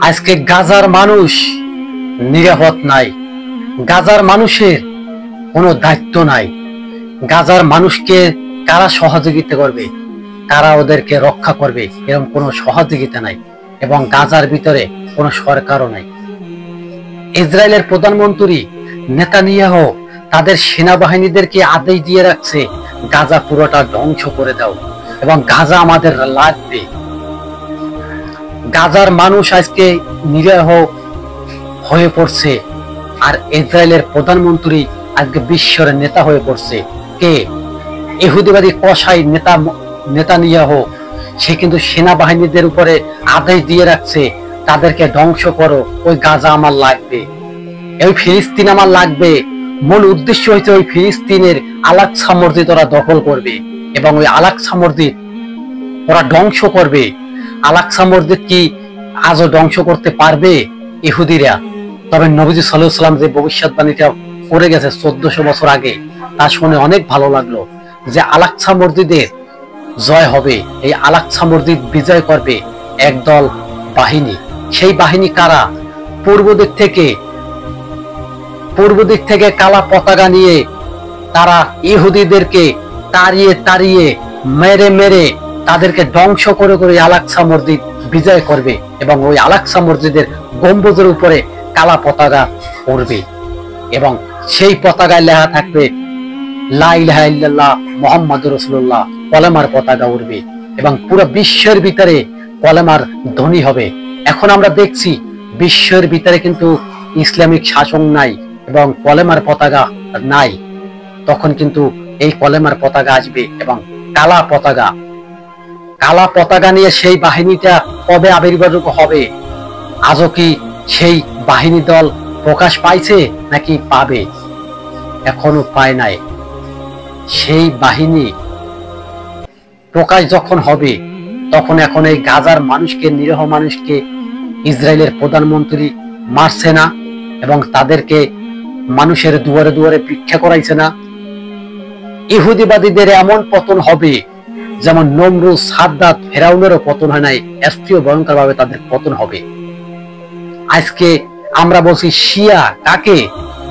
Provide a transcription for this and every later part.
আজকে গাজার মানুষ নিরাপদ নাই, গাজার মানুষের কোনো দায়িত্ব নাই। গাজার মানুষকে কারা সহযোগিতা করবে, কারা ওদেরকে রক্ষা করবে, এরকম কোনো সহযোগিতা নাই। এবং গাজার ভিতরে কোনো সরকারও নাই। ইসরায়েলের প্রধানমন্ত্রী নেতানিয়াহু তাদের সেনাবাহিনীদেরকে আদেশ দিয়ে রাখছে, গাজা পুরোটা ধ্বংস করে দাও এবং গাজা আমাদের লাগবে। গাজার মানুষ আজকে নিরীহ হয়ে পড়ছে, আর ইসরায়েলের প্রধানমন্ত্রী আজকে বিশ্বের নেতা হয়ে পড়ছে। কে? ইহুদিবাদী কসাই নেতানিয়াহু। সে কিন্তু সেনাবাহিনীদের উপরে আদেশ দিয়ে রাখছে, তাদেরকে ধ্বংস করো, ওই গাজা আমার লাগবে, ওই ফিলিস্তিন আমার লাগবে। মূল উদ্দেশ্য হচ্ছে ওই ফিলিস্তিনের আল-আকসা মসজিদ ওরা দখল করবে এবং ওই আল-আকসা মসজিদ ওরা ধ্বংস করবে। আল-আকসা মসজিদ কি আজও ধ্বংস করতে পারবে ইহুদিরা? তবে নবীজি সাল্লাল্লাহু আলাইহি ওয়াসাল্লাম যে ভবিষ্যৎবাণীটা করে গেছে 1400 বছর আগে, তা শুনে অনেক ভালো লাগলো যে আল-আকসা মসজিদের জয় হবে। এই আল-আকসা মসজিদ বিজয় করবে একদল বাহিনী। সেই বাহিনী কারা? পূর্ব দিক থেকে কালা পতাকা নিয়ে তারা ইহুদিদেরকে তাড়িয়ে মেরে তাদেরকে ধ্বংস করে আল-আকসা মসজিদ বিজয় করবে এবং ওই আল-আকসা মসজিদের গম্বুজের উপরে কালা পতাকা উড়বে এবং সেই পতাকায় লেখা থাকবে লা ইলাহা ইল্লাল্লাহ মুহাম্মাদুর রাসূলুল্লাহ। কলেমার পতাকা উড়বে এবং পুরো বিশ্বের ভিতরে কলেমার ধ্বনি হবে। এখন আমরা দেখছি বিশ্বের ভিতরে কিন্তু ইসলামিক শাসন নাই এবং কলেমার পতাকা নাই। তখন কিন্তু এই কলেমার পতাকা আসবে এবং কালা পতাকা নিয়ে সেই বাহিনীটা কবে আবির্ভাব হবে? আজও কি সেই বাহিনী দল প্রকাশ পাইছে নাকি পাবে? এখনো পায় নাই। সেই বাহিনী প্রকাশ যখন হবে তখন এখন এই গাজার মানুষকে, নিরীহ মানুষকে ইসরায়েলের প্রধানমন্ত্রী মারছে না এবং তাদেরকে মানুষের দুয়ারে দুয়ারে ভিক্ষা করাইছে না। ইহুদিবাদীদের এমন পতন হবে যেমন নমরুদ, সাদ্দাত, ফেরাউনেরও পতন হয় নাই, এর ভয়ঙ্কর ভাবে তাদের পতন হবে। আজকে আমরা বলছি শিয়া কাকে?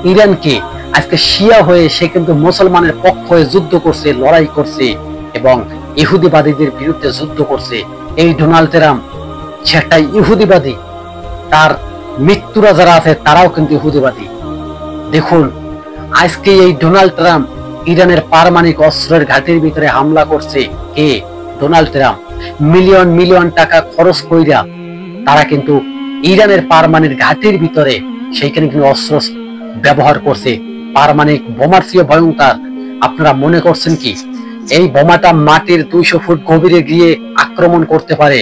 ইরানকে। আজকে শিয়া হয়ে সে কিন্তু মুসলমানের পক্ষ হয়ে যুদ্ধ করছে, লড়াই করছে এবং ইহুদিবাদীদের বিরুদ্ধে যুদ্ধ করছে। এই ডোনাল্ড ট্রাম্প সে একটা ইহুদিবাদী, তার মৃত্যুরা যারা আছে তারাও কিন্তু ইহুদিবাদী। দেখুন আজকে এই ডোনাল্ড ট্রাম্প ইরানের পারমাণবিক অস্ত্রের ঘাটির ভিতরে হামলা করছে। কে? Donald Trump. মিলিয়ন টাকা খরচ কইরা তারা কিন্তু ইরানের পারমাণবিক ঘাটির ভিতরে সেইখানে কিন্তু অস্ত্র ব্যবহার করছে। পারমাণবিক বোমার চেয়ে ভয়ঙ্কর। আপনারা মনে করছেন কি এই বোমাটা মাটির 200 ফুট গভীরে গিয়ে আক্রমণ করতে পারে?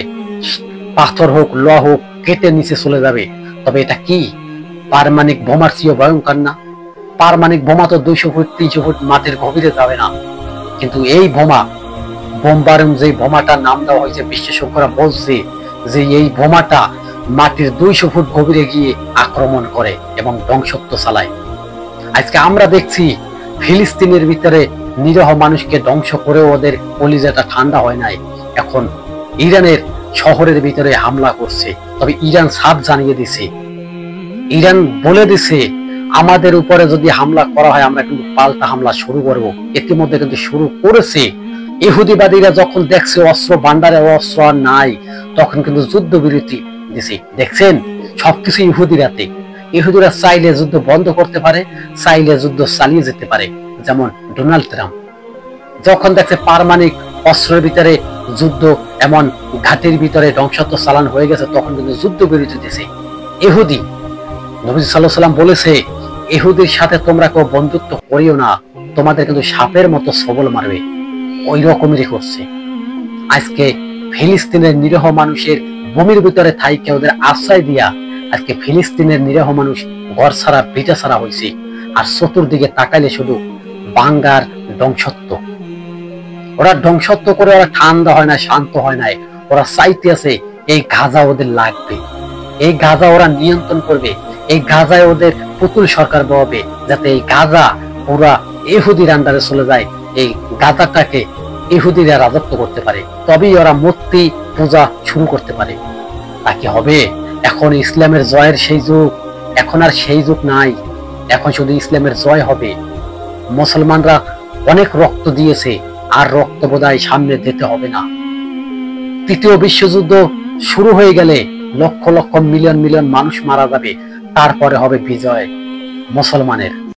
পাথর হোক, লোহা হোক, কেটে নিচে চলে যাবে। তবে এটা কি পারমাণবিক বোমার চেয়ে ভয়ঙ্কর না? পারমাণবিক বোমা তো 200 ফুট 300 ফুট মাটির গভীরে যাবে না, কিন্তু এই বোমবারুম যে বোমাটার নাম দেওয়া হয়েছে, বিশেষজ্ঞরা বলছে যে এই বোমাটা মাটির 200 ফুট গভীরে গিয়ে আক্রমণ করে এবং ধ্বংসত্ব চালায়। আজকে আমরা দেখছি ফিলিস্তিনের ভিতরে নিরীহ মানুষকে ধ্বংস করে ওদের কলিজাটা ঠান্ডা হয় নাই, এখন ইরানের শহরের ভিতরে হামলা করছে। তবে ইরান সাফ জানিয়ে দিছে, ইরান বলে দিছে আমাদের উপরে যদি হামলা করা হয় আমরা কিন্তু পাল্টা হামলা শুরু করব। ইতিমধ্যে কিন্তু শুরু করেছে। ইহুদিবাদীরা যখন দেখছে অস্ত্র ভান্ডারে অস্ত্র আর নাই, তখন কিন্তু যুদ্ধবিরতি দিছে। দেখছেন সবকিছু ইহুদিরা চাইলে যুদ্ধ বন্ধ করতে পারে, চাইলে যুদ্ধ চালিয়ে যেতে পারে। যেমন ডোনাল্ড ট্রাম্প যখন দেখছে পারমাণবিক অস্ত্রের ভিতরে যুদ্ধ, এমন ঘাটির ভিতরে ধ্বংসত্ব চালান হয়ে গেছে, তখন কিন্তু যুদ্ধবিরতি দিছে। ইহুদি নবী সাল্লাল্লাহু আলাইহি ওয়াসাল্লাম বলেছে ইহুদির সাথে তোমরা কেউ বন্ধুত্ব করিও না, তোমাদের কিন্তু সাপের মতো সবল মারবে। ওই রকমেরই করছে। আজকে ফিলিস্তিনের নিরীহ মানুষের ভূমির ভিতরে থাইকে ওদের আশ্রয় দিয়া আজকে ফিলিস্তিনের নিরীহ মানুষ ঘর ছাড়া ভিটা ছাড়া হয়েছে। আর চতুর্দিকে তাকাইলে শুধু বাঙ্গার ধ্বংসত্ব। ওরা ধ্বংসত্ব করে ওরা ঠান্ডা হয় না, শান্ত হয় নাই। ওরা চাইতে আছে এই গাজা ওদের লাগবে, এই গাজা ওরা নিয়ন্ত্রণ করবে, এই গাজায় ওদের পুতুল সরকার বহাবে, যাতে এই গাজা ওরা ইহুদির আন্ডারে চলে যায়, এই গাজাটাকে ইহুদিরা রাজত্ব করতে পারে। তবেই ওরা মূর্তি পূজা শুরু করতে পারে। তা কি হবে? এখন ইসলামের জয়ের সেই যুগ, এখন আর সেই যুগ নাই। এখন শুধু ইসলামের জয় হবে। মুসলমানরা অনেক রক্ত দিয়েছে, আর রক্ত বোধহয় সামনে দিতে হবে না। তৃতীয় বিশ্বযুদ্ধ শুরু হয়ে গেলে লক্ষ লক্ষ মিলিয়ন মিলিয়ন মানুষ মারা যাবে, তারপরে হবে বিজয় মুসলমানের।